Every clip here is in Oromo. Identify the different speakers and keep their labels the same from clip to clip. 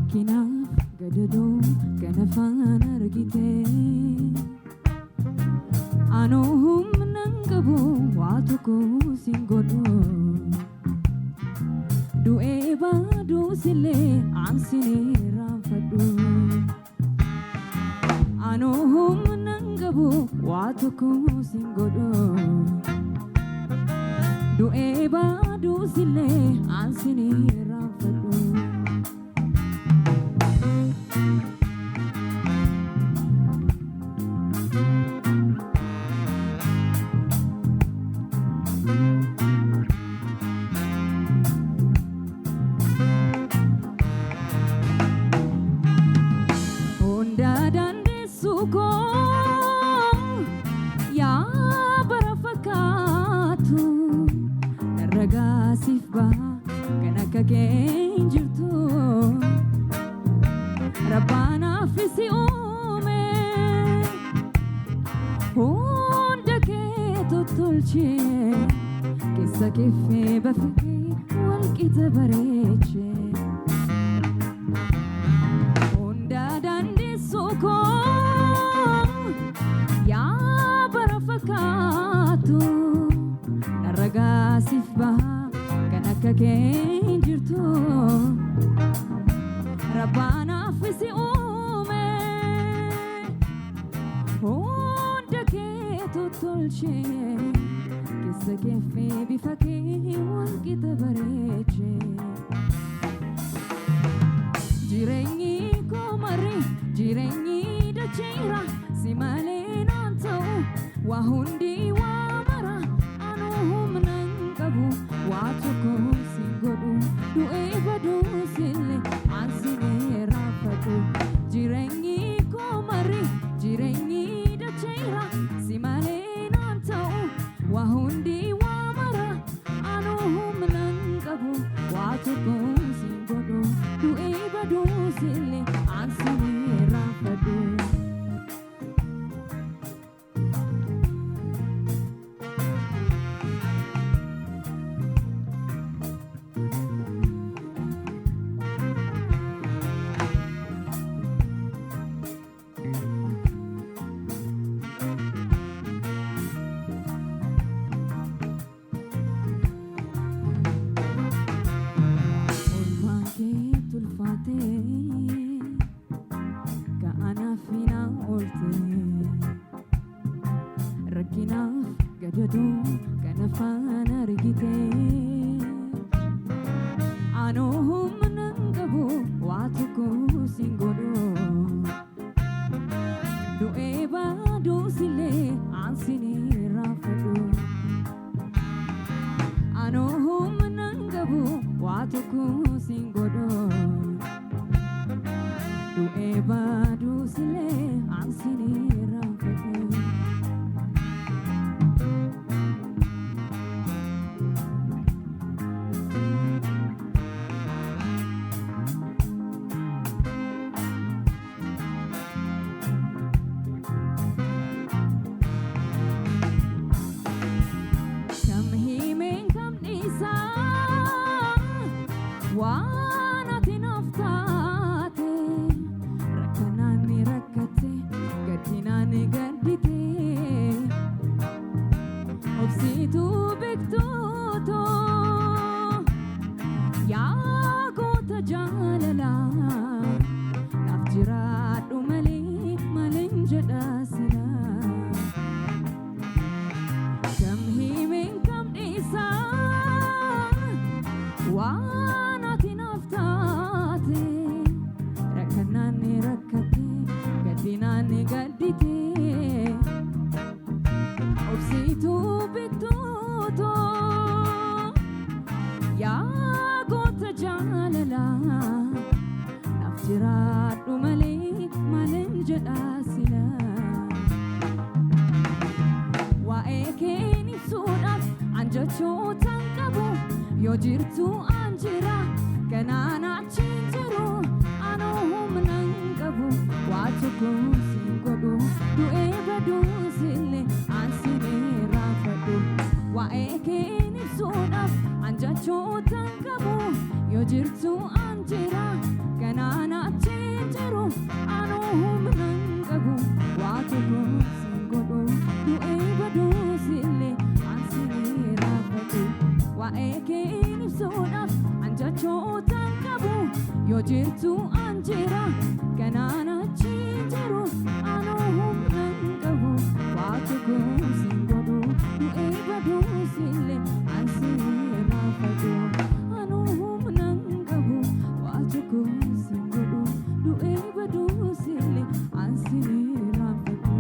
Speaker 1: rakkinaaf gadadoo kana afaan argite anoo humnan qabu waa tokko sin godhu du'ee baaduu sillee aansinee raanfadhu anoo humnan qabu waa tokko sin godhu du'ee baaduu sillee aansinee raanfadhu Rabbana fisi ume honda ke tolche kisa kefe bafiki walqita bareche honda dandi suko ya barafakatu naraga sifba kanaka ke jirtu Rabbana fisi ume honda ke tolche kisa kefe bifake walqita bareche jireenyi komari jireenyi dachira simale nanto wa hundi wa mara anu humnan qabu wa tokko singodu du'e badu sille ansine rafatu jireenyi komari jireenyi dachira simale nanto wa hundi wa mara anu humnan qabu wa tokko singodu du'e badu sille ansine rafatu Rakkinaaf gadadoo kana afaan argite anoo humnan qabu waa tokko sin godhu du'ee baaduu sillee aansinee raanfadhu anoo humnan qabu waa tokko sin godhu du'ee baaduu sillee aansinee raanfadhu Yo jirtu anjira kanana chinjiru anu humnan qabu waa tokko sin godhu du'ee badu sille ansine raanfadhu waa'ee keen ibsuudhaaf anjachootan qabu yo jirtu anjira kanana yoo jirtu anjira kanaana chinjiru anuhum nangabu waatu kusingodu nuebadu sile ansile rafadu anuhum nangabu waatu kusingodu nuebadu sile ansile rafadu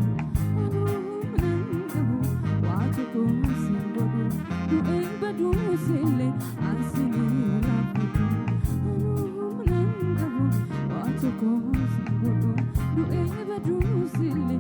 Speaker 1: anuhum nangabu waatu kusingodu nuebadu sile ansile rafadu Anuhum nangabu waatu kusingodu nuebadu sile